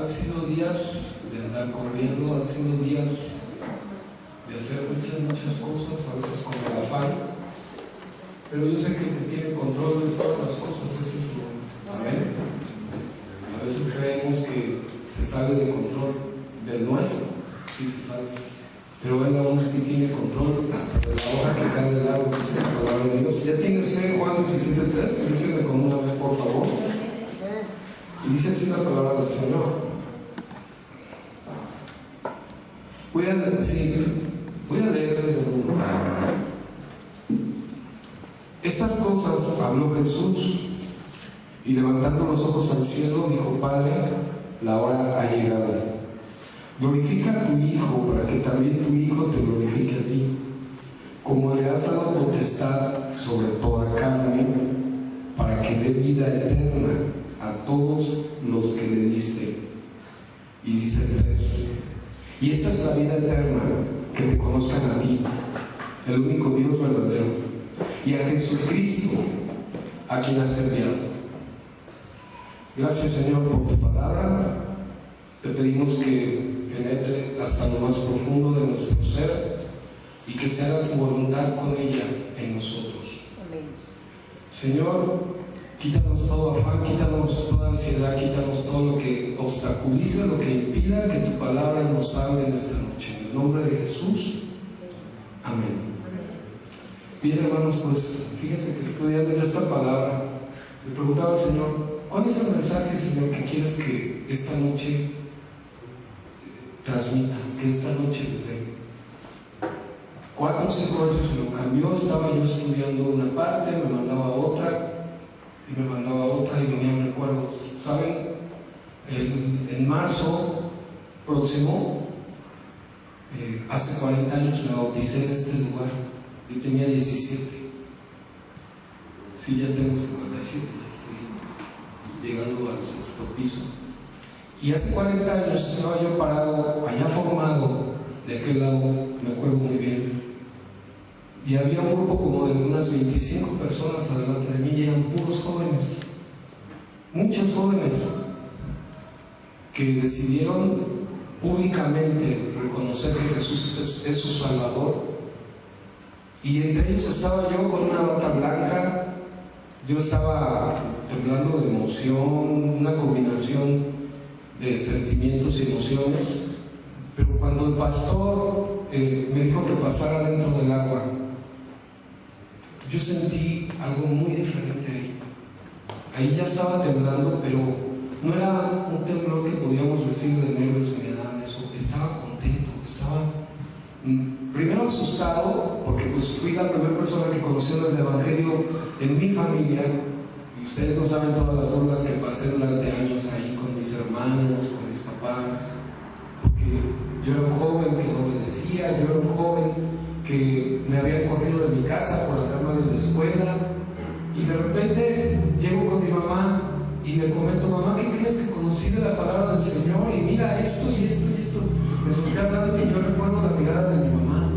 Han sido días de andar corriendo, han sido días de hacer muchas cosas, a veces con el afán, pero yo sé que el que tiene control de todas las cosas es el Señor. Amén. A veces creemos que se sale de control del nuestro, sí se sale, pero Él aún así tiene control hasta de la hoja que cae del árbol, dice la palabra de Dios. ¿Ya tiene usted Juan 17:3? Permíteme con una vez, por favor. Y dice así la palabra del Señor. Voy a leer desde el 1. Estas cosas habló Jesús, y levantando los ojos al cielo, dijo: Padre, la hora ha llegado. Glorifica a tu Hijo, para que también tu Hijo te glorifique a ti, como le has dado potestad sobre toda carne, para que dé vida eterna a todos los que le diste. Y dice el 3: y esta es la vida eterna, que te conozcan a ti, el único Dios verdadero, y a Jesucristo, a quien has enviado. Gracias, Señor, por tu palabra. Te pedimos que penetre hasta lo más profundo de nuestro ser y que se haga tu voluntad con ella en nosotros. Amén. Señor, quítanos todo afán, quítanos toda ansiedad, quítanos todo lo que obstaculice, lo que impida que tu palabra nos hable en esta noche. En el nombre de Jesús. Amén. Bien, hermanos, pues fíjense que estudiando yo esta palabra, le preguntaba al Señor: ¿cuál es el mensaje, Señor, que quieres que esta noche transmita, que esta noche les dé? 4 o 5 veces se lo cambió. Estaba yo estudiando una parte, me mandaba otra, y me mandaba otra, y venían recuerdos. ¿Saben? En marzo próximo, hace 40 años me bauticé en este lugar. Yo tenía 17. Sí, ya tengo 57, ya estoy llegando al 6º piso. Y hace 40 años estaba yo parado, allá formado, de aquel lado, me acuerdo muy bien. Y había un grupo como de unas 25 personas adelante de mí, y eran puros jóvenes, muchos jóvenes, que decidieron públicamente reconocer que Jesús es su Salvador. Y entre ellos estaba yo con una bata blanca. Yo estaba temblando de emoción, una combinación de sentimientos y emociones. Pero cuando el pastor me dijo que pasara dentro del agua, yo sentí algo muy diferente ahí. Ahí ya estaba temblando, pero no era un temblor que podíamos decir de nervios ni nada de eso. Estaba contento, estaba primero asustado, porque pues fui la primera persona que conoció el Evangelio en mi familia, y ustedes no saben todas las burlas que pasé durante años ahí con mis hermanos, con mis papás, porque yo era un joven que no obedecía, yo era un joven que me había corrido de mi casa por andarme de la escuela, y de repente llego con mi mamá y le comento: mamá, ¿qué crees que conocí de la palabra del Señor? Y mira esto y esto y esto. Me estoy hablando, y yo recuerdo la mirada de mi mamá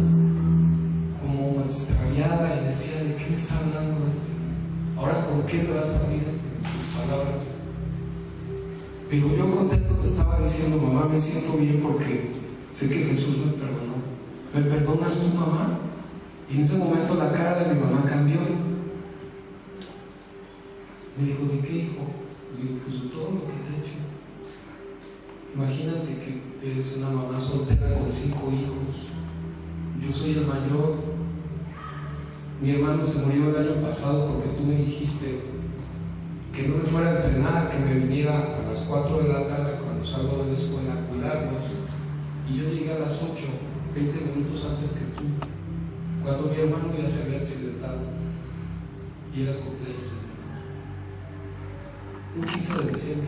como extraviada, y decía: ¿de qué me está hablando este? Ahora, ¿con qué me vas a abrir sus palabras? Pero yo contento le estaba diciendo: mamá, me siento bien porque sé que Jesús me perdonó. ¿Me perdonas tú, mamá? Y en ese momento la cara de mi mamá cambió. Me dijo: ¿de qué, hijo? Le digo: pues de todo lo que te he hecho. Imagínate que eres una mamá soltera con 5 hijos. Yo soy el mayor. Mi hermano se murió el año pasado porque tú me dijiste que no me fuera a entrenar, que me viniera a las 4 de la tarde cuando salgo de la escuela a cuidarlos. Y yo llegué a las 8, 20 minutos antes que tú, cuando mi hermano ya se había accidentado y era el cumpleaños de mi mamá, un 15 de diciembre.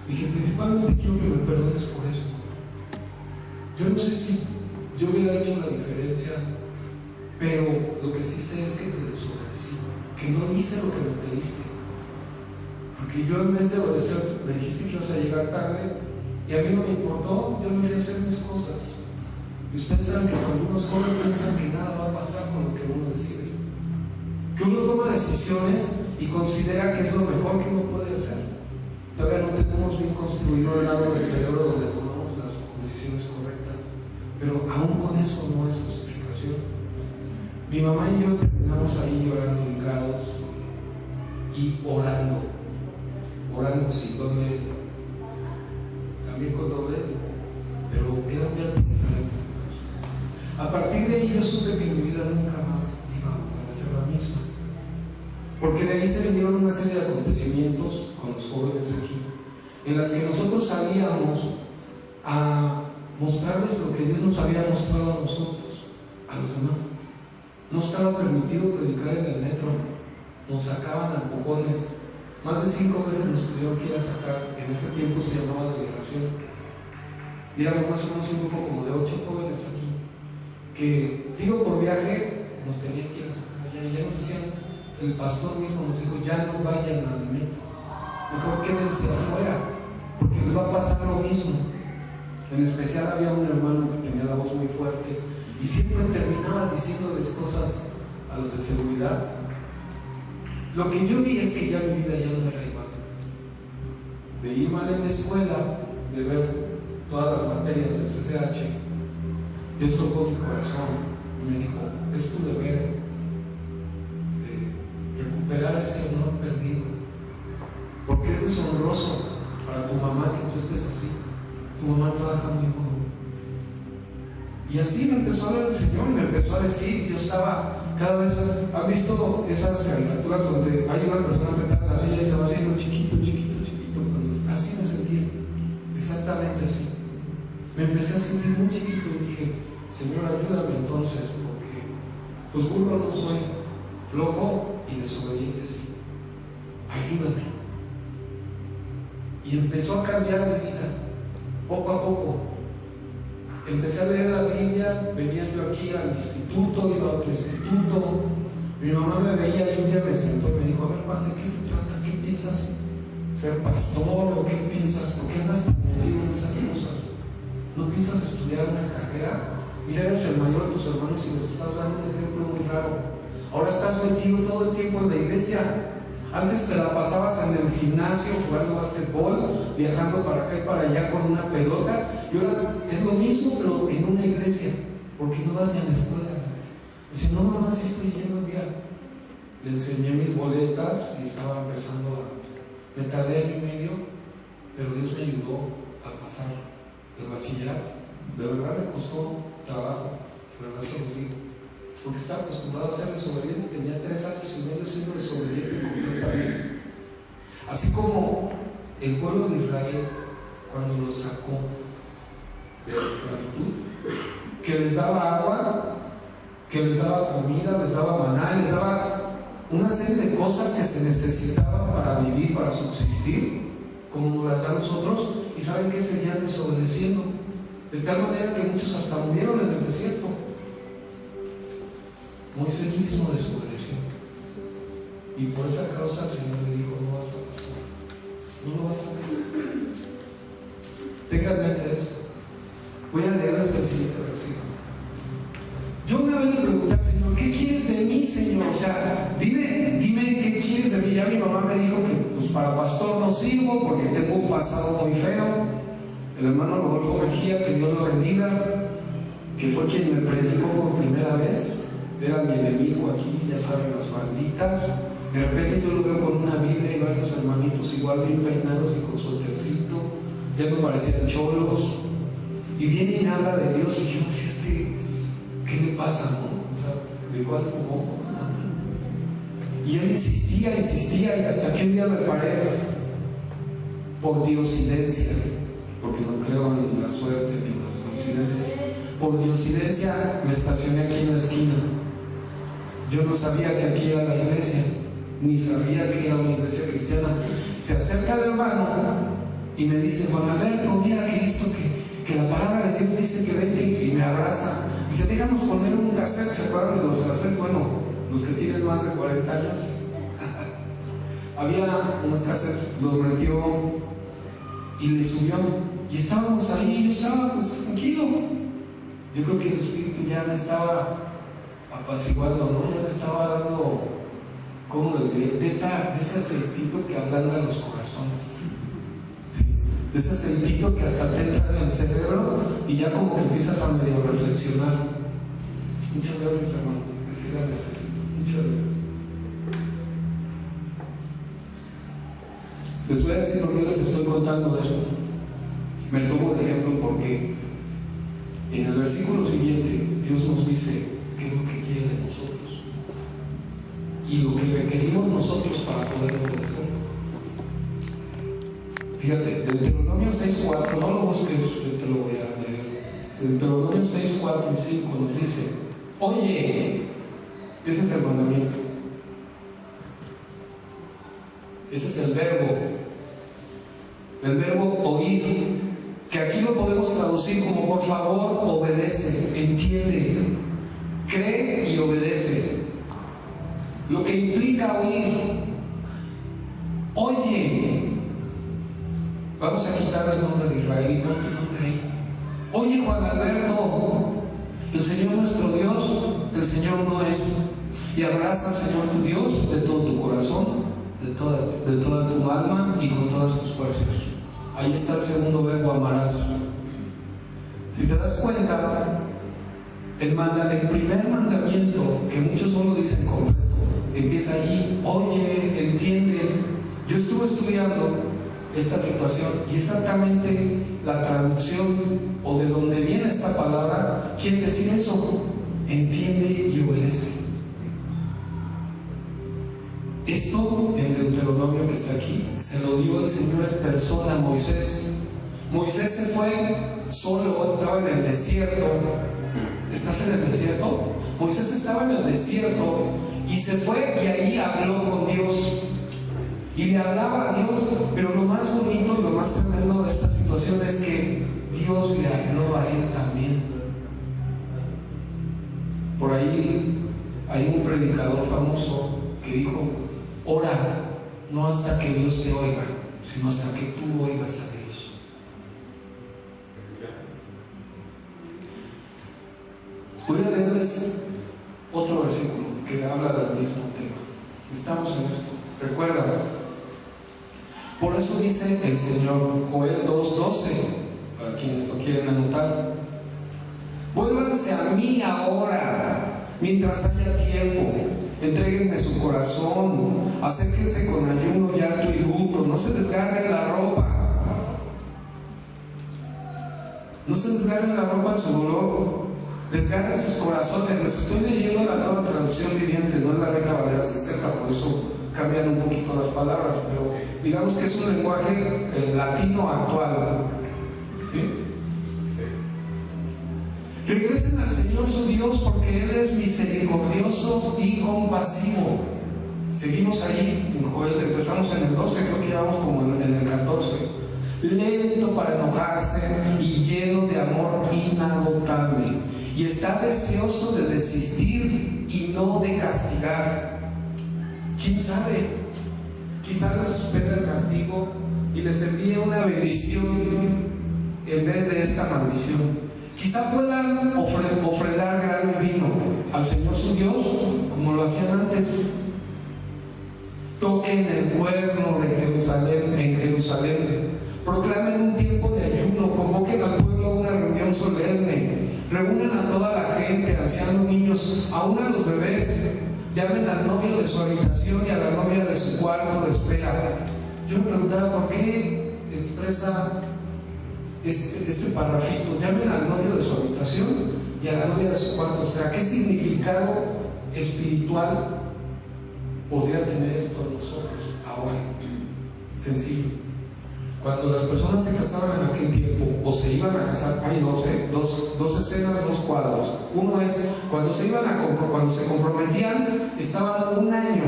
Dije: principalmente quiero que me perdones por eso. Yo no sé si yo hubiera hecho la diferencia, pero lo que sí sé es que te desobedecí, que no hice lo que me pediste, porque yo en vez de obedecer me dijiste que ibas a llegar tarde, y a mí no me importó. Yo me fui a hacer mis cosas. Y ustedes saben que cuando uno es joven piensan que nada va a pasar con lo que uno decide, que uno toma decisiones y considera que es lo mejor que uno puede hacer. Todavía no tenemos bien construido el lado del cerebro donde tomamos las decisiones correctas, pero aún con eso no es justificación. Mi mamá y yo terminamos ahí llorando hincados y orando sin doble L, también con doble L, pero era muy diferente. A partir de ahí yo supe que mi vida nunca más iba a ser la misma, porque de ahí se vinieron una serie de acontecimientos con los jóvenes aquí, en las que nosotros salíamos a mostrarles lo que Dios nos había mostrado a nosotros, a los demás. No estaba permitido predicar en el metro, nos sacaban a empujones. Más de 5 veces nos tuvieron que ir a sacar. En ese tiempo se llamaba delegación. Y éramos más o menos un grupo como de 8 jóvenes aquí, que tiro por viaje nos tenían que ir a sacar allá. Y ya nos decían, el pastor mismo nos dijo, ya no vayan al metro, mejor quédense afuera, porque les va a pasar lo mismo. En especial había un hermano que tenía la voz muy fuerte y siempre terminaba diciéndoles cosas a los de seguridad. Lo que yo vi es que ya mi vida ya no era igual. De ir mal en la escuela, de ver todas las materias del CCH, Dios tocó mi corazón y me dijo, es tu deber de recuperar ese honor perdido, porque es deshonroso para tu mamá que tú estés así. Tu mamá trabaja muy duro. Y así me empezó a hablar el Señor y me empezó a decir, yo estaba cada vez, ¿han visto esas caricaturas donde hay una persona sentada en la silla y se va haciendo chiquito? Así me sentía, exactamente así. Me empecé a sentir muy chiquito y dije, Señor, ayúdame entonces, porque pues burro no soy, flojo y desobediente sí. Ayúdame. Y empezó a cambiar mi vida, poco a poco. Empecé a leer la Biblia, venía yo aquí al instituto, iba a otro instituto. Mi mamá me veía y un día me sentó y me dijo, a ver Juan, ¿de qué se trata? ¿Qué piensas? ¿Ser pastor o qué piensas? ¿Por qué andas tan metido en esas cosas? ¿No piensas estudiar una carrera? Mira, eres el mayor de tus hermanos y les estás dando un ejemplo muy raro. Ahora estás metido todo el tiempo en la iglesia. Antes te la pasabas en el gimnasio jugando básquetbol, viajando para acá y para allá con una pelota, y ahora es lo mismo pero en una iglesia, porque no vas ni a la escuela. Dice, no mamá, sí estoy yendo. Mira, le enseñé mis boletas y estaba empezando me tardé año y medio, pero Dios me ayudó a pasar el bachillerato. De verdad me costó trabajo, de verdad se los digo, porque estaba acostumbrado a ser desobediente. Tenía 3 años y medio siendo desobediente completamente. Así como el pueblo de Israel, cuando los sacó de la esclavitud, que les daba agua, que les daba comida, les daba maná, les daba una serie de cosas que se necesitaban para vivir, para subsistir, como nos las da a nosotros, y saben que seguían desobedeciendo, de tal manera que muchos hasta murieron en el desierto. Moisés mismo desobedeció, y por esa causa el Señor le dijo, no vas a pasar, no lo vas a hacer. Tengan en mente esto. Voy a leerles el siguiente versículo. Yo una vez le pregunté al Señor, ¿qué quieres de mí, Señor? O sea, dime qué quieres de mí. Ya mi mamá me dijo que pues para pastor no sirvo porque tengo un pasado muy feo. El hermano Rodolfo Mejía, que Dios lo bendiga, que fue quien me predicó por primera vez, era mi enemigo aquí, ya saben, las banditas. De repente yo lo veo con una Biblia y varios hermanitos igual bien peinados y con su tercito, ya me parecían cholos, y viene y me habla de Dios y yo decía, ¿qué le pasa, no? O sea, ¿de cuál fumó? Y él insistía y hasta que un día me paré por diosidencia, porque no creo en la suerte ni en las coincidencias. Por diosidencia me estacioné aquí en la esquina. Yo no sabía que aquí era la iglesia, ni sabía que era una iglesia cristiana. Se acerca el hermano y me dice, Juan Alberto, mira que esto, que la palabra de Dios dice que vente, y me abraza. Dice, déjanos poner un cassette. ¿Se acuerdan de los cassettes? Bueno, los que tienen más de 40 años. Había unos cassettes, los metió y le subió. Y estábamos ahí, y yo estaba pues tranquilo. Yo creo que el Espíritu ya me estaba apaciguando, ¿no? Ya me estaba dando, ¿cómo les diré? De ese aceitito que ablanda los corazones. ¿Sí? de ese aceitito que hasta te entra en el cerebro y ya como que empiezas a medio reflexionar. Muchas gracias, hermano. Así la necesito. Muchas gracias. Les voy a decir por qué les estoy contando eso. Me tomo de ejemplo porque en el versículo siguiente Dios nos dice qué es lo que quiere de nosotros y lo que requerimos nosotros para poder obedecer. Fíjate, Deuteronomio 6:4, no lo busques, yo te lo voy a leer. Deuteronomio 6:4 y 5 nos dice: oye, ese es el mandamiento, ese es el verbo oír, que aquí lo podemos traducir como por favor obedece, entiende, cree y obedece. Lo que implica oír. Oye, vamos a quitar el nombre de Israel y ponte el nombre ahí. Oye, Juan Alberto, el Señor nuestro Dios, el Señor no es. Y abraza al Señor tu Dios de todo tu corazón, de toda tu alma y con todas tus fuerzas. Ahí está el segundo verbo, amarás. Si te das cuenta, el primer mandamiento, que muchos no lo dicen completo, empieza allí: oye, entiende. Yo estuve estudiando esta situación y exactamente la traducción o de donde viene esta palabra quiere decir eso: entiende y obedece. Esto en Deuteronomio que está aquí se lo dio el Señor en persona a Moisés. Moisés se fue solo, estaba en el desierto. ¿Estás en el desierto? Moisés estaba en el desierto y se fue y ahí habló con Dios y le hablaba a Dios. Pero lo más bonito y lo más tremendo de esta situación es que Dios le habló a él también. Por ahí hay un predicador famoso que dijo: ora no hasta que Dios te oiga, sino hasta que tú oigas a Dios. Voy a leerles otro versículo que habla del mismo tema. Estamos en esto. Recuerda, por eso dice el Señor, Joel 2:12, para quienes lo quieren anotar: vuélvanse a mí ahora, mientras haya tiempo. Entréguenme su corazón, acérquense con ayuno, llanto y luto. No se desgarren la ropa. No se desgarren la ropa en su dolor. Desgarren sus corazones. Les estoy leyendo la Nueva Traducción Viviente, no es la Reina Valera 60, por eso cambian un poquito las palabras, pero digamos que es un lenguaje latino actual. ¿Sí? Regresen al Señor su Dios, porque Él es misericordioso y compasivo. Seguimos ahí en Joel, empezamos en el 12, creo que llevamos como en el 14. Lento para enojarse y lleno de amor inagotable, y está deseoso de desistir y no de castigar. ¿Quién sabe? Quizás les suspenda el castigo y les envíe una bendición en vez de esta maldición. Quizá puedan ofrendar grano y vino al Señor su Dios como lo hacían antes. Toquen el cuerno de Jerusalén en Jerusalén. Proclamen un tiempo de ayuno. Convoquen al pueblo a una reunión solemne. Reúnan a toda la gente, ancianos, niños, aún a los bebés. Llamen al novio de su habitación y a la novia de su cuarto de espera. Yo me preguntaba por qué expresa este parrafito: llamen al novio de su habitación y a la novia de su cuarto de espera. ¿Qué significado espiritual podría tener esto en nosotros ahora? Sencillo. Cuando las personas se casaban en aquel tiempo o se iban a casar, hay dos escenas, dos cuadros. Uno es cuando cuando se comprometían, estaban un año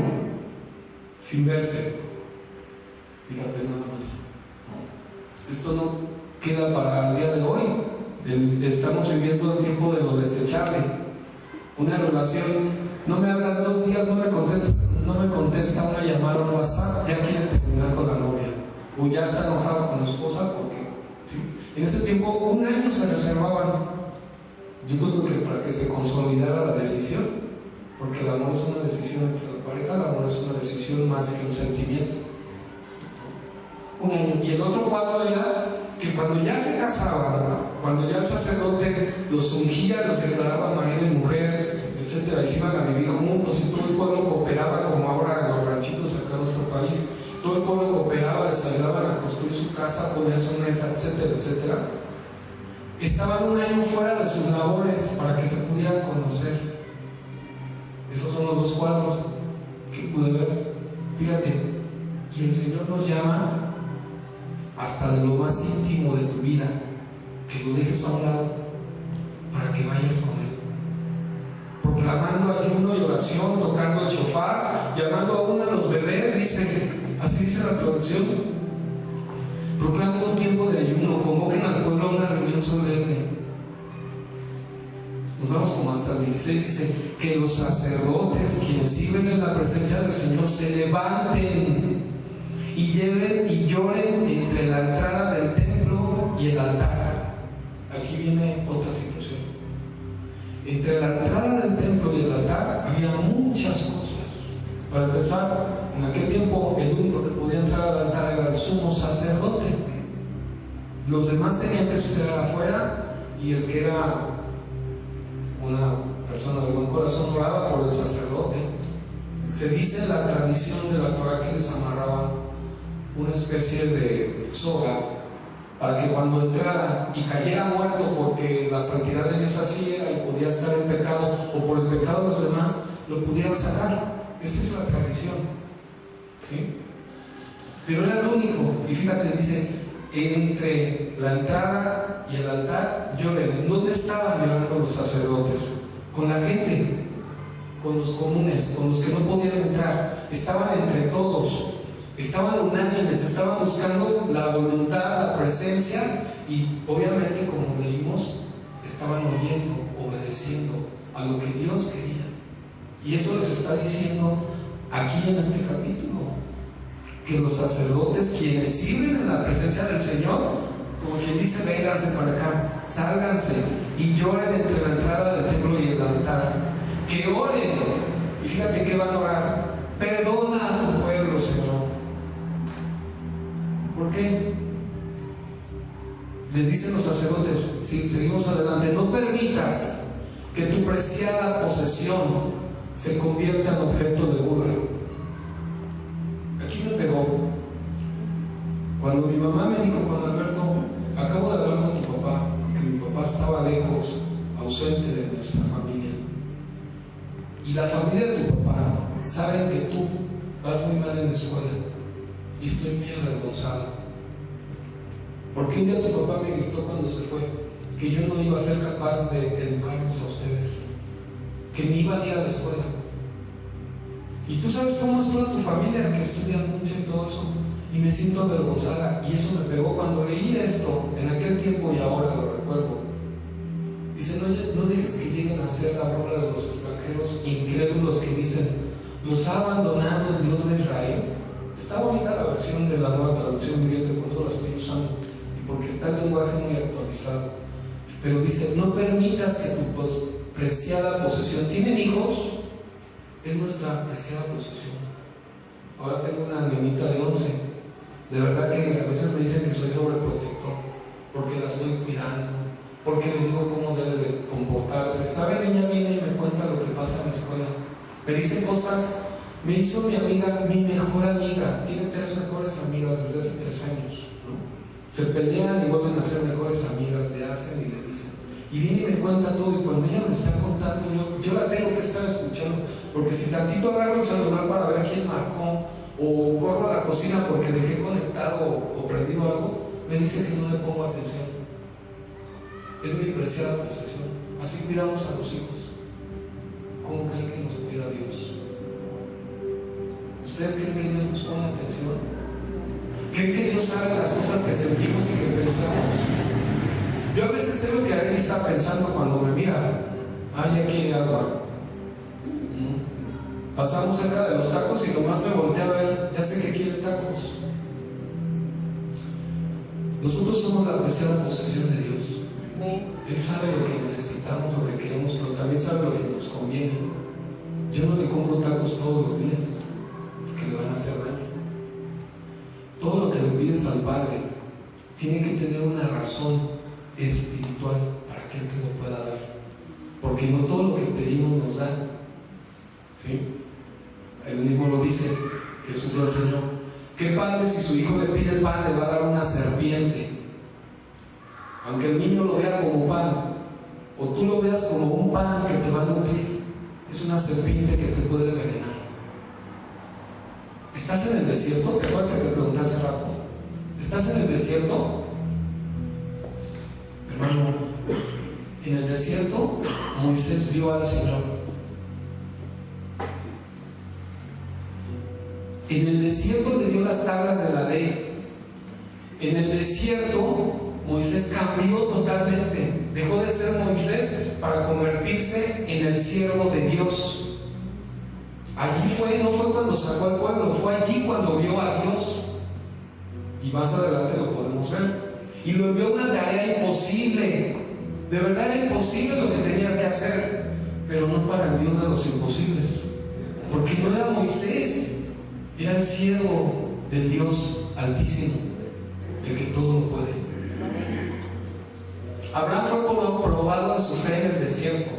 sin verse. Fíjate nada más. Esto no queda para el día de hoy. Estamos viviendo el tiempo de lo desechable. Una relación, no me hablan 2 días, no me contesta una llamada o un WhatsApp, ya quiere terminar con la novia, o ya está enojado con la esposa porque ¿sí? En ese tiempo 1 año se reservaban. Yo creo que para que se consolidara la decisión, porque el amor es una decisión entre la pareja, el amor es una decisión más que un sentimiento. un año. Y el otro cuadro era que cuando ya se casaban, cuando ya el sacerdote los ungía, los declaraba marido y mujer, etcétera, y se iban a vivir juntos, y todo el pueblo cooperaba, como ahora en los ranchitos acá en nuestro país, todo el pueblo cooperaba, les ayudaban a construir su casa, poner su mesa, etcétera, etcétera. Estaban un año fuera de sus labores para que se pudieran conocer. Esos son los dos cuadros que pude ver. Fíjate, y el Señor nos llama hasta de lo más íntimo de tu vida, que lo dejes a un lado para que vayas con Él, proclamando ayuno y oración, tocando el shofar, llamando aún a los bebés, dice, así dice la traducción. Proclamen un tiempo de ayuno, convoquen al pueblo a una reunión solemne. Nos vamos como hasta el 16, dice que los sacerdotes, quienes sirven en la presencia del Señor, se levanten y lleven y lloren entre la entrada del templo y el altar. Aquí viene otra situación. Entre la entrada del templo y el altar había muchas cosas. Para empezar, en aquel tiempo el único que podía entrar al altar era el sumo sacerdote. Los demás tenían que esperar afuera, y el que era una persona de buen corazón oraba por el sacerdote. Se dice en la tradición de la Torah que les amarraban una especie de soga para que cuando entrara y cayera muerto porque la santidad de Dios así era y podía estar en pecado o por el pecado de los demás, lo pudieran sacar. Esa es la tradición, ¿sí? Pero era el único. Y fíjate, dice, entre la entrada y el altar lloren. ¿En dónde estaban llorando los sacerdotes? Con la gente, con los comunes, con los que no podían entrar. Estaban entre todos, estaban unánimes, estaban buscando la voluntad, la presencia, y obviamente, como leímos, estaban oyendo, obedeciendo a lo que Dios quería. Y eso les está diciendo aquí en este capítulo, que los sacerdotes, quienes sirven en la presencia del Señor, como quien dice, vénganse para acá, sálganse y lloren entre la entrada del templo y el altar, que oren. Y fíjate que van a orar: perdona a tu pueblo, Señor. ¿Por qué? Les dicen los sacerdotes, si seguimos adelante, no permitas que tu preciada posesión se convierta en objeto de burla. Aquí me pegó cuando mi mamá me dijo: Juan Alberto, acabo de hablar con tu papá, que mi papá estaba lejos, ausente de nuestra familia, y la familia de tu papá saben que tú vas muy mal en la escuela, y estoy muy avergonzada, porque un día tu papá me gritó cuando se fue que yo no iba a ser capaz de educarlos a ustedes, que me iba a ir a la escuela. Y tú sabes cómo es toda tu familia, que estudian mucho y todo eso, y me siento avergonzada. Y eso me pegó cuando leí esto en aquel tiempo, y ahora lo recuerdo. Dice: no dejes que lleguen a ser la burla de los extranjeros incrédulos que dicen: los ha abandonado el Dios de Israel. Está bonita la versión de la Nueva Traducción Viviente, por eso la estoy usando, porque está el lenguaje muy actualizado. Pero dice: no permitas que tu preciada posesión, ¿tienen hijos? Es nuestra preciada posesión. Ahora tengo una niñita de 11. De verdad que a veces me dicen que soy sobreprotector, porque la estoy cuidando, porque le digo cómo debe de comportarse. ¿Saben? Ella viene y me cuenta lo que pasa en la escuela. Me dice cosas. Me hizo mi amiga, mi mejor amiga. Tiene 3 mejores amigas desde hace 3 años, ¿no? Se pelean y vuelven a ser mejores amigas, le hacen y le dicen. Y viene y me cuenta todo, y cuando ella me está contando, yo la tengo que estar escuchando, porque si tantito agarro el celular para ver quién marcó, o corro a la cocina porque dejé conectado o prendido algo, me dice que no le pongo atención. Es mi preciada posesión. Así cuidamos a los hijos. ¿Cómo creen que nos cuida Dios? ¿Ustedes creen que Dios nos pone atención? ¿Creen que Dios sabe las cosas que sentimos y que pensamos? Yo a veces sé lo que Arely está pensando cuando me mira. Ya quiere agua. Pasamos cerca de los tacos y nomás me volteé a ver, ya sé que quiere tacos. Nosotros somos la preciada posesión de Dios. Él sabe lo que necesitamos, lo que queremos, pero también sabe lo que nos conviene. Yo no le compro tacos todos los días, porque le van a hacer daño. Todo lo que le pido pides al Padre, tiene que tener una razón espiritual para que Él te lo pueda dar, porque no todo lo que pedimos nos da, ¿sí? Él mismo lo dice, Jesús lo enseñó. ¿Qué padre si su hijo le pide pan le va a dar una serpiente? Aunque el niño lo vea como pan, o tú lo veas como un pan que te va a nutrir, es una serpiente que te puede envenenar. ¿Estás en el desierto? ¿Te acuerdas que te pregunté hace rato? ¿Estás en el desierto? Hermano, en el desierto Moisés vio al Señor. En el desierto le dio las tablas de la ley. En el desierto Moisés cambió totalmente. Dejó de ser Moisés para convertirse en el siervo de Dios. Allí fue, no fue cuando sacó al pueblo, fue allí cuando vio a Dios. Y más adelante lo podemos ver. Y lo envió a una tarea imposible. De verdad era imposible lo que tenía que hacer, pero no para el Dios de los imposibles. Porque no era Moisés, era el siervo del Dios Altísimo, el que todo lo puede. Abraham fue probado en su fe en el desierto.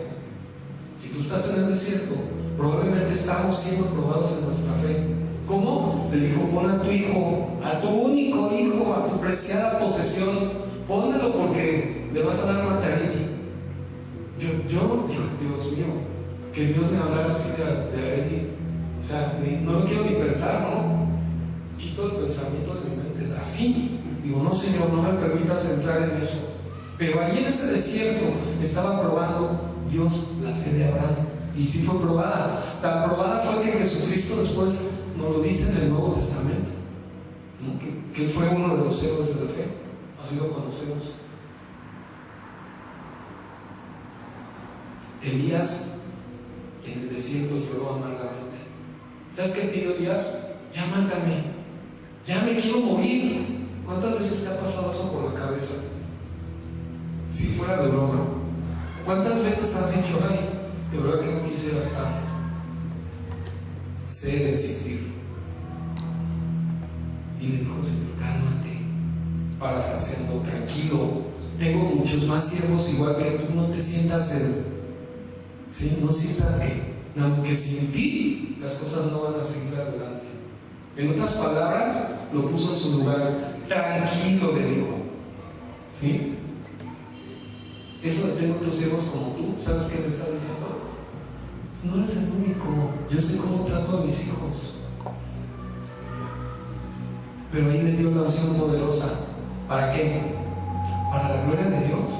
Si tú estás en el desierto, probablemente estamos siendo probados en nuestra fe. ¿Cómo? Le dijo: pon a tu hijo, a tu único hijo, a tu preciada posesión, pónmelo porque le vas a dar mantarini. Yo digo, Dios mío, que Dios me hablara así de Eli. O sea, no lo quiero ni pensar, ¿no? Quito el pensamiento de mi mente. Así, digo, no, Señor, no me permitas entrar en eso. Pero allí en ese desierto estaba probando Dios la fe de Abraham. Y sí fue probada. Tan probada fue que Jesucristo después nos lo dice en el Nuevo Testamento, ¿no? Que él fue uno de los héroes de la fe. Así lo conocemos. Elías en el desierto lloró amargamente. ¿Sabes qué pidió Elías? Ya mátame, ya me quiero morir. ¿Cuántas veces te ha pasado eso por la cabeza? Si fuera de broma, ¿cuántas veces has dicho: ay, de verdad que no quisiera estar? Sé de existir. Y le dijo: Señor, cálmate. Parafraseando, tranquilo, tengo muchos más siervos igual que tú, no te sientas ¿sí? No sientas que sin ti las cosas no van a seguir adelante. En otras palabras, lo puso en su lugar. Tranquilo, le dijo, ¿sí? Eso de tengo otros siervos como tú. ¿Sabes qué le está diciendo? No eres el único. Yo sé cómo trato a mis hijos. Pero ahí le dio la unción poderosa. ¿Para qué? Para la gloria de Dios.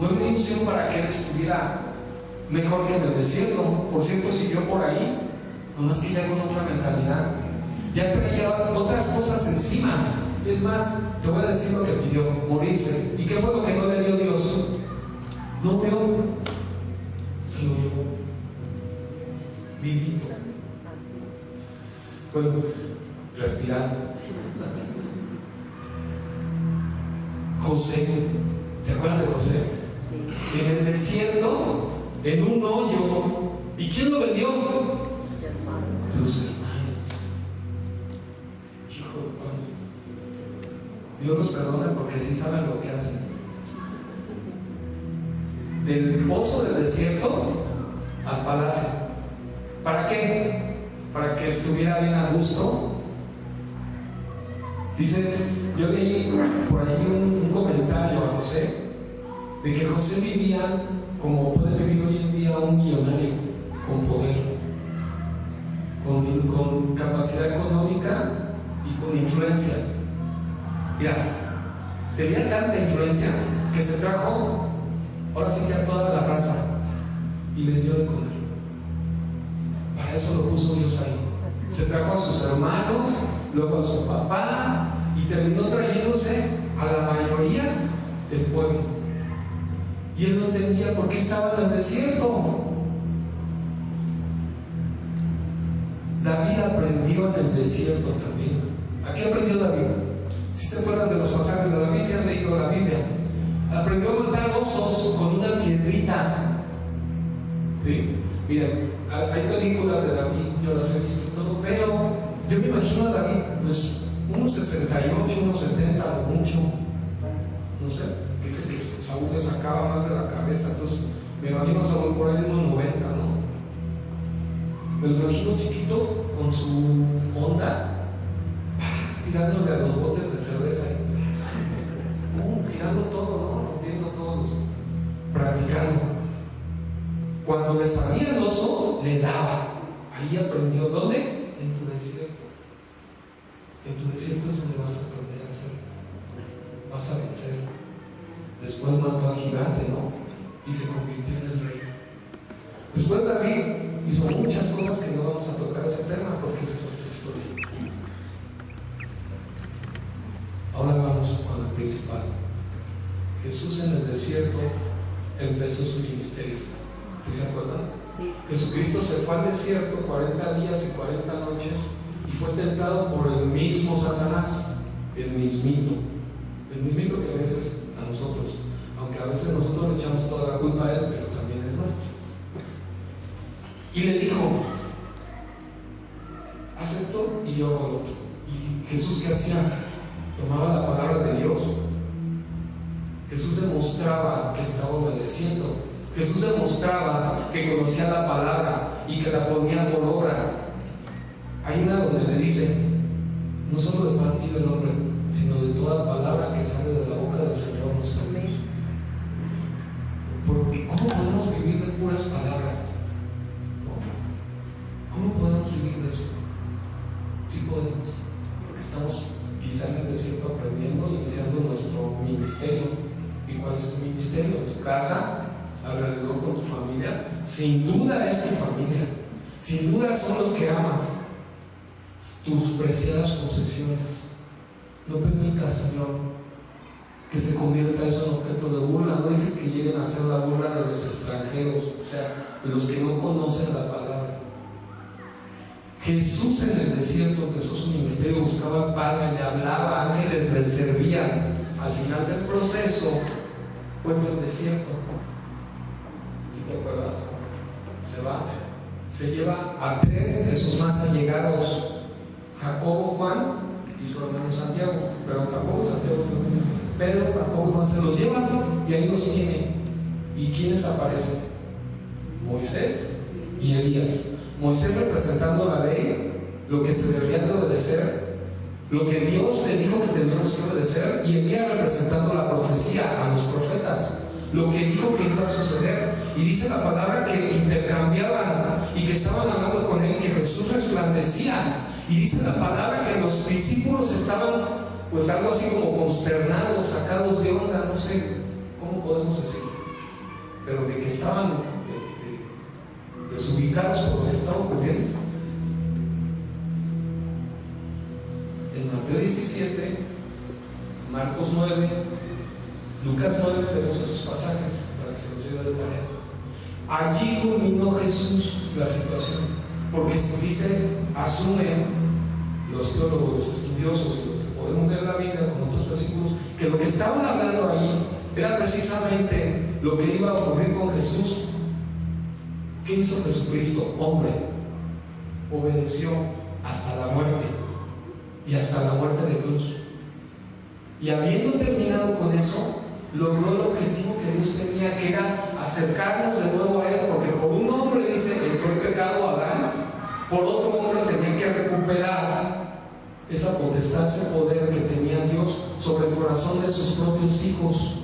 No le dio unción para que él estuviera mejor que en el desierto. Por cierto, siguió por ahí, nomás que ya con otra mentalidad. Ya traía otras cosas encima. Es más, te voy a decir lo que pidió: morirse. ¿Y qué fue lo que no le dio Dios? No murió, se lo llevó vivito. Bueno, respirando. José, ¿se acuerdan de José? En el desierto, en un hoyo. ¿Y quién lo vendió? Sus hermanos. Hijo de Padre, Dios los perdone porque sí saben lo que hacen. Del pozo del desierto al palacio. ¿Para qué? Para que estuviera bien a gusto. Dice, yo leí por ahí un comentario a José, de que José vivía como puede vivir hoy en día un millonario, con poder, con capacidad económica y con influencia. Mira, tenía tanta influencia que se trajo, ahora sí que a toda la raza, y les dio de comer. Para eso lo puso Dios ahí. Se trajo a sus hermanos, luego a su papá, y terminó trayéndose a la mayoría del pueblo. Y él no entendía por qué estaba en el desierto. David aprendió en el desierto también. ¿A qué aprendió David? Si se acuerdan de los pasajes de David, si han leído la Biblia. Aprendió a matar osos con una piedrita. ¿Sí? Miren, hay películas de David, yo las he visto y todo, pero yo me imagino a David, pues unos 68, unos 70 o mucho, no sé, que dice que Saúl le sacaba más de la cabeza, entonces me imagino a Saúl por ahí de unos 90, ¿no? Me lo imagino chiquito con su onda, tirándole a los botes de cerveza, tirando todo, ¿no? Rompiendo todos, practicando. Cuando le salía el oso, le daba. Ahí aprendió. ¿Dónde? En tu desierto. En tu desierto es donde vas a aprender a hacer. Vas a vencer. Después mató al gigante, ¿no? Y se convirtió en el rey. Después David hizo muchas cosas que no vamos a tocar ese tema porque esa es otra historia. Ahora vamos con el principal. Jesús en el desierto empezó su ministerio. ¿Sí se acuerdan? Sí. Jesucristo se fue al desierto 40 días y 40 noches y fue tentado por el mismo Satanás, el mismito que a veces a nosotros, aunque a veces nosotros le echamos toda la culpa a él, pero también es nuestro. Y le dijo: haz esto y yo hago lo otro. ¿Y Jesús qué hacía? Tomaba la palabra de Dios. Jesús demostraba que estaba obedeciendo. Jesús demostraba que conocía la palabra y que la ponía por obra. Hay una donde le dice: no solo de pan vive el hombre, sino de toda palabra que sale de la boca del Señor nuestro Dios. Porque ¿cómo podemos vivir de puras palabras? ¿No? ¿Cómo podemos vivir de eso? Sí podemos, porque estamos quizá en el desierto aprendiendo, iniciando nuestro ministerio. ¿Y cuál es tu ministerio? Tu casa, alrededor con tu familia. Sin duda es tu familia. Sin duda son los que amas. Tus preciadas posesiones. No permitas, Señor, que se convierta eso en objeto de burla. No dejes que lleguen a ser la burla de los extranjeros, o sea, de los que no conocen la palabra. Jesús en el desierto empezó su ministerio, buscaba al Padre, le hablaba, ángeles le servían. Al final del proceso, vuelve al desierto. ¿Sí te acuerdas? Se va. Se lleva a 3 de sus más allegados, Jacobo, Juan y su hermano Santiago. Pero Jacobo y Santiago fue Pedro, Jacobo y Juan se los llevan y ahí los tiene. ¿Y quiénes aparecen? Moisés y Elías. Moisés representando la ley, lo que se debería de obedecer, lo que Dios le dijo que teníamos que obedecer, y Elías representando la profecía, a los profetas, lo que dijo que iba a suceder. Y dice la palabra que intercambiaban y que estaban hablando con él y que Jesús resplandecía. Y dice la palabra que los discípulos estaban, pues algo así como consternados, sacados de onda, no sé cómo podemos decir, pero de que estaban desubicados por lo que estaba ocurriendo. En Mateo 17, Marcos 9, Lucas 9, vemos esos pasajes para que se los lleve de tarea. Allí culminó Jesús la situación, porque se dice, asumen los teólogos, los estudiosos y los que podemos ver la Biblia con otros versículos, que lo que estaban hablando ahí era precisamente lo que iba a ocurrir con Jesús. ¿Qué hizo Jesucristo? Hombre, obedeció hasta la muerte, y hasta la muerte de cruz. Y habiendo terminado con eso, logró el objetivo que Dios tenía, que era acercarnos de nuevo a Él, porque por un hombre, dice, entró el pecado a Adán, por otro hombre tenía que recuperar esa potestad, ese poder que tenía Dios sobre el corazón de sus propios hijos.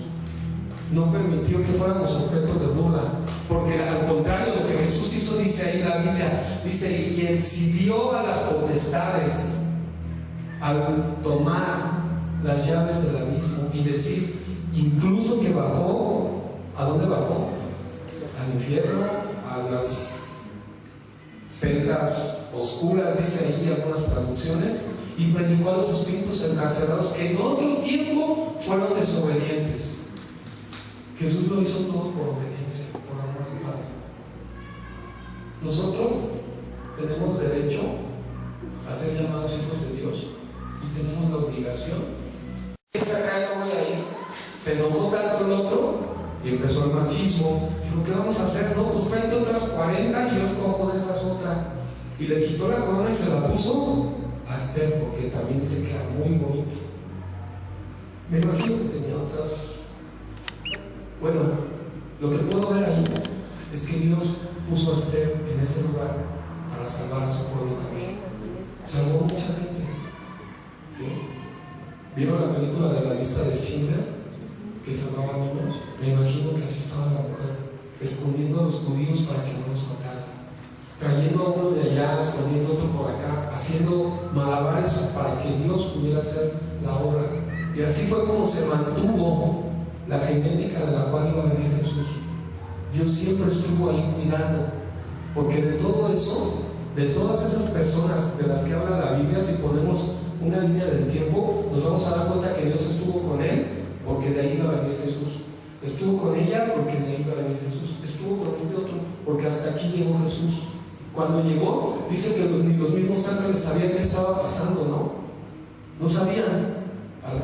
No permitió que fuéramos objeto de burla, porque al contrario, lo que Jesús hizo, dice ahí la Biblia, dice, y exhibió a las potestades al tomar las llaves del abismo, y decir, incluso que bajó, ¿a dónde bajó? Al infierno, a las celdas oscuras, dice ahí algunas traducciones, y predicó a los espíritus encarcelados que en otro tiempo fueron desobedientes. Jesús lo hizo todo por obediencia, por amor al Padre. Nosotros tenemos derecho a ser llamados hijos de Dios y tenemos la obligación. Acá no voy a ir. Se enojó tanto el otro y empezó el machismo. Dijo, ¿qué vamos a hacer? No, pues tráete otras 40 y yo escojo de esas otras. Y le quitó la corona y se la puso a Esther, porque también dice que era muy bonita. Me imagino que tenía otras. Bueno, lo que puedo ver ahí es que Dios puso a Esther en ese lugar para salvar a su pueblo también. Salvó mucha gente. ¿Sí? ¿Vieron la película de la lista de Schindler? Que salvaba niños. Me imagino que así estaba la mujer, escondiendo a los judíos para que no los mataran, trayendo a uno de allá, escondiendo otro por acá, haciendo malabares para que Dios pudiera hacer la obra. Y así fue como se mantuvo la genética de la cual iba a venir Jesús. Dios siempre estuvo ahí cuidando, porque de todo eso, de todas esas personas de las que habla la Biblia, si ponemos una línea del tiempo, nos vamos a dar cuenta que Dios estuvo con él, porque de ahí iba a venir Jesús. Estuvo con ella, porque de ahí iba a venir Jesús. Estuvo con este otro, porque hasta aquí llegó Jesús. Cuando llegó, dice que ni los mismos ángeles sabían qué estaba pasando, ¿no? No sabían.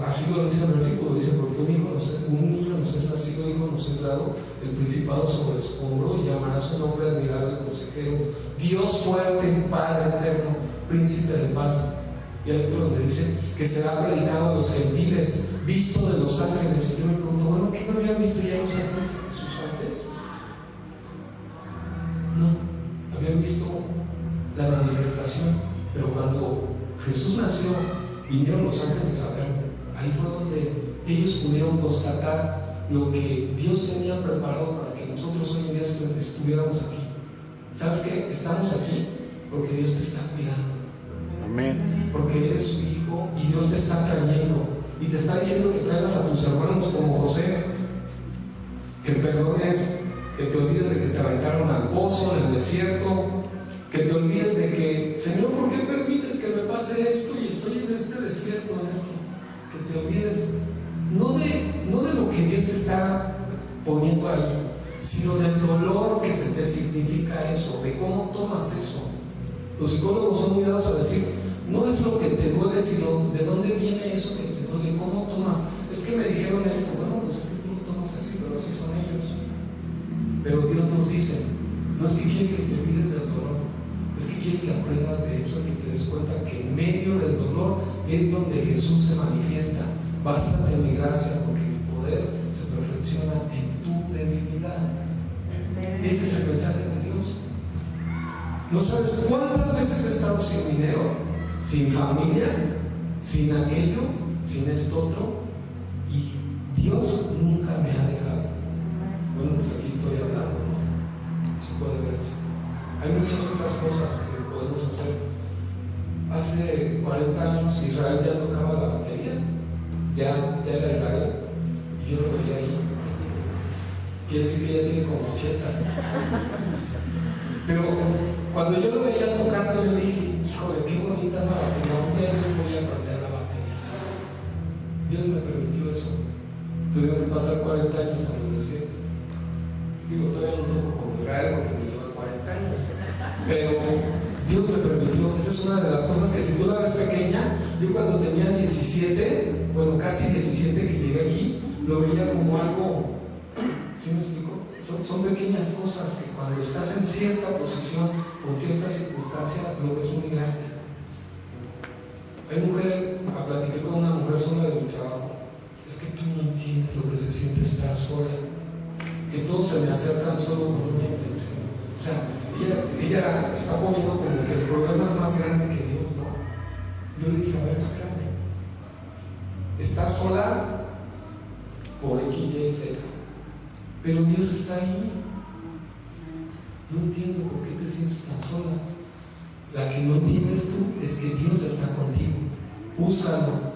Así lo dice el versículo, dice, porque un niño nos es nacido, hijo nos es dado, el principado sobre su hombro, y llamará su nombre admirable, consejero, Dios fuerte, Padre eterno, príncipe de paz. Y hay otro donde dice que será predicado a los gentiles, visto de los ángeles. Y yo me pregunto, bueno, ¿qué no habían visto ya los ángeles a Jesús antes? No, habían visto la manifestación, pero cuando Jesús nació, vinieron los ángeles a verlo. Ahí fue donde ellos pudieron constatar lo que Dios tenía preparado para que nosotros hoy en día estuviéramos aquí. ¿Sabes qué? Estamos aquí porque Dios te está cuidando. Amén. Porque eres su hijo y Dios te está trayendo y te está diciendo que traigas a tus hermanos como José, que perdones, que te olvides de que te aventaron al pozo, en el desierto, que te olvides de que, Señor, ¿por qué permites que me pase esto y estoy en este desierto, en esto? Que te olvides no de lo que Dios te está poniendo ahí, sino del dolor que se te significa eso, de cómo tomas eso. Los psicólogos son muy dados a decir, no es lo que te duele, sino de dónde viene eso que te duele, cómo tomas. Es que me dijeron esto, bueno, pues es que tú lo tomas así, pero así son ellos. Pero Dios nos dice, no es que quiere que te olvides del dolor, es que quiere que aprendas de eso, que te des cuenta que en medio del dolor es donde Jesús se manifiesta. Bástate en mi gracia, porque mi poder se perfecciona en tu debilidad. Ese es el mensaje de Dios. No sabes cuántas veces he estado sin dinero, sin familia, sin aquello, sin esto otro, y Dios nunca me ha dejado. Bueno, pues aquí estoy hablando, ¿no? Se puede ver eso. Hay muchas otras cosas que podemos hacer. Hace 40 años Israel ya tocaba la batería, ya era Israel, y yo lo veía ahí. Quiere decir que ya tiene como 80. Pero cuando yo lo veía tocando, yo dije, híjole, qué bonita la batería, un día yo voy a aprender la batería. Dios me permitió eso. Tuvieron que pasar 40 años en el desierto. Digo, todavía no toco como Israel porque me lleva 40 años. Pero Dios me permitió. Esa es una de las cosas que, si tú la ves pequeña, yo cuando tenía 17, bueno, casi 17 que llegué aquí, lo veía como algo, ¿sí me explico? Son pequeñas cosas que cuando estás en cierta posición, con cierta circunstancia, lo ves muy grande. Hay mujeres, platiqué con una mujer sola de mi trabajo. Es que tú no entiendes lo que se siente estar sola, que todos se me acercan solo con una intención. O sea, ella está poniendo como que el problema es más grande que Dios, ¿no? Yo le dije, a ver, espérame, estás sola por X, Y, Z, pero Dios está ahí. No entiendo por qué te sientes tan sola. La que no entiendes tú es que Dios está contigo. Búscalo.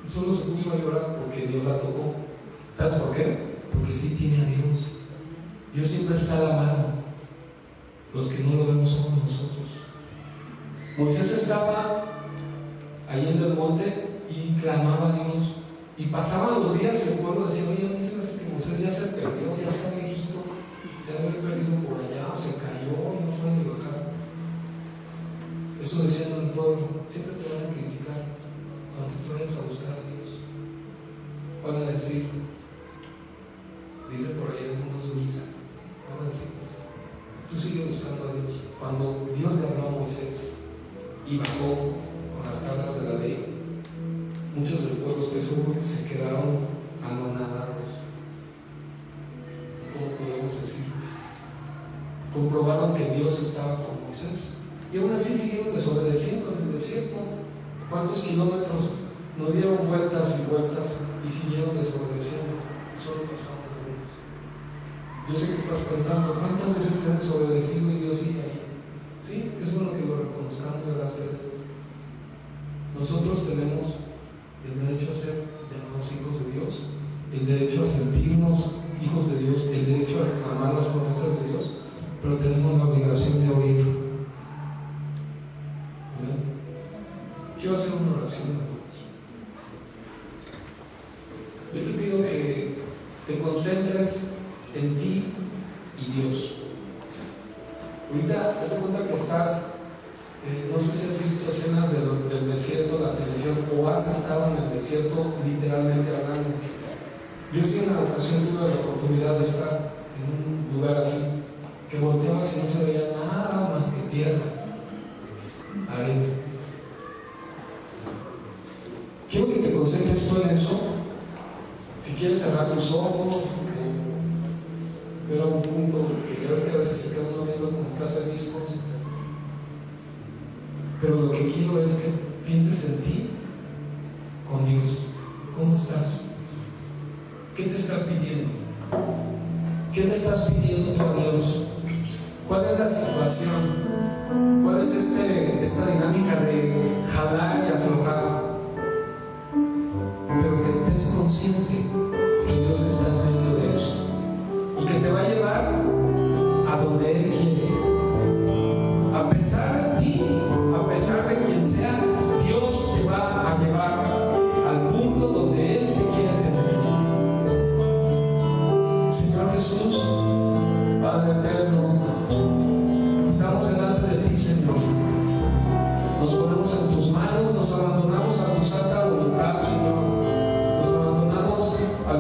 Solo se puso a llorar porque Dios la tocó. ¿Sabes por qué? Porque sí tiene a Dios. Dios siempre está a la mano. Los que no lo vemos somos nosotros. Moisés estaba ahí en el monte y clamaba a Dios. Y pasaban los días y el pueblo decía, oye, a mí se me hace que Moisés ya se perdió, ya está viejito, se ha perdido por allá, o se cayó y no fue ni bajar. Eso decían en el pueblo. Siempre te van a criticar cuando tú vayas a buscar a Dios. Van a decir, dice por ahí algunos misa, van a decir eso. Tú sigues buscando a Dios. Cuando Dios le habló a Moisés y bajó con las muchos del pueblo, estoy seguro que se quedaron anonadados. ¿Cómo podemos decir? Comprobaron que Dios estaba con Moisés y aún así siguieron desobedeciendo en el desierto. ¿Cuántos kilómetros no dieron vueltas y vueltas y siguieron desobedeciendo? Solo pasaron algunos. Yo sé que estás pensando, ¿cuántas veces se han desobedecido y Dios sigue ahí? Sí, es bueno que lo reconozcamos delante de Dios. Nosotros tenemos el derecho a ser llamados hijos de Dios, el derecho a sentirnos hijos de Dios, el derecho a reclamar las promesas de Dios, pero tenemos la obligación de oír. ¿Amén? Quiero hacer una oración. Yo te pido que te concentres en ti y Dios. Ahorita te das cuenta que estás, no sé si has visto escenas del desierto, la televisión, o has estado en el desierto literalmente hablando. Yo sí en una ocasión tuve la oportunidad de estar en un lugar así, que volteabas y no se veía nada más que tierra, arena. Quiero que te concentres tú en eso. Si quieres cerrar tus ojos, ver a un punto, que ya ves que a veces se queda uno viendo como casa de discos. Pero lo que quiero es que pienses en ti con Dios. ¿Cómo estás? ¿Qué te está pidiendo? ¿Qué le estás pidiendo tú a Dios? ¿Cuál es la situación? ¿Cuál es esta dinámica de jalar y aflojar? Pero que estés consciente que Dios está en medio de eso y que te va a llevar a donde Él quiere. A pesar de ti, a pesar de quien sea, Dios te va a llevar al punto donde Él te quiere tener. Señor Jesús, Padre eterno, estamos delante de ti, Señor. Nos ponemos en tus manos, nos abandonamos a tu santa voluntad, Señor. Nos abandonamos a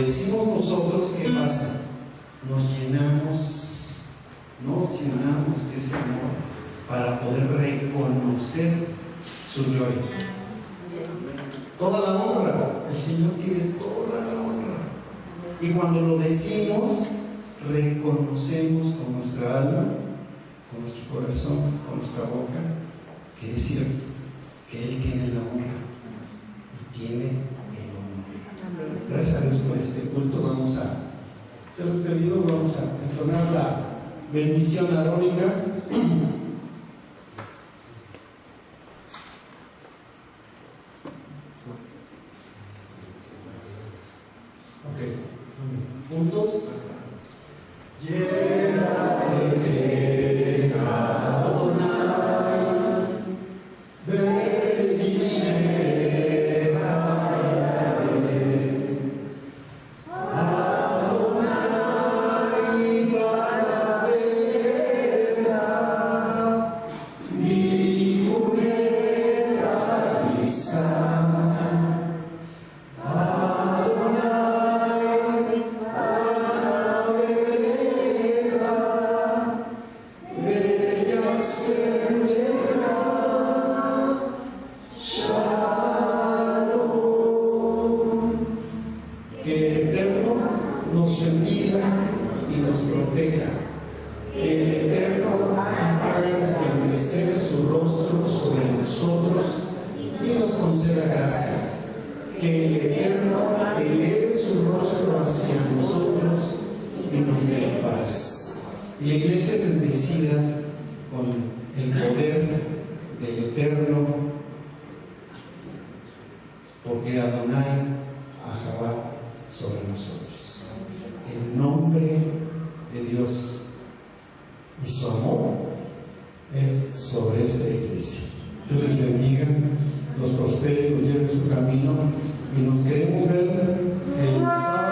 decimos nosotros, ¿qué pasa? Nos llenamos de ese amor para poder reconocer su gloria. Toda la honra, el Señor tiene toda la honra. Y cuando lo decimos, reconocemos con nuestra alma, con nuestro corazón, con nuestra boca, que es cierto, que Él tiene la honra y tiene el honor. Gracias a Dios por este culto. Vamos a ser despedidos, vamos a entonar la bendición arónica. Juntos. Y la iglesia es bendecida con el poder del Eterno, porque Adonai Ahabá sobre nosotros. El nombre de Dios y su amor es sobre esta iglesia. Dios les bendiga, los prospere, los lleve en su camino, y nos queremos ver el sábado.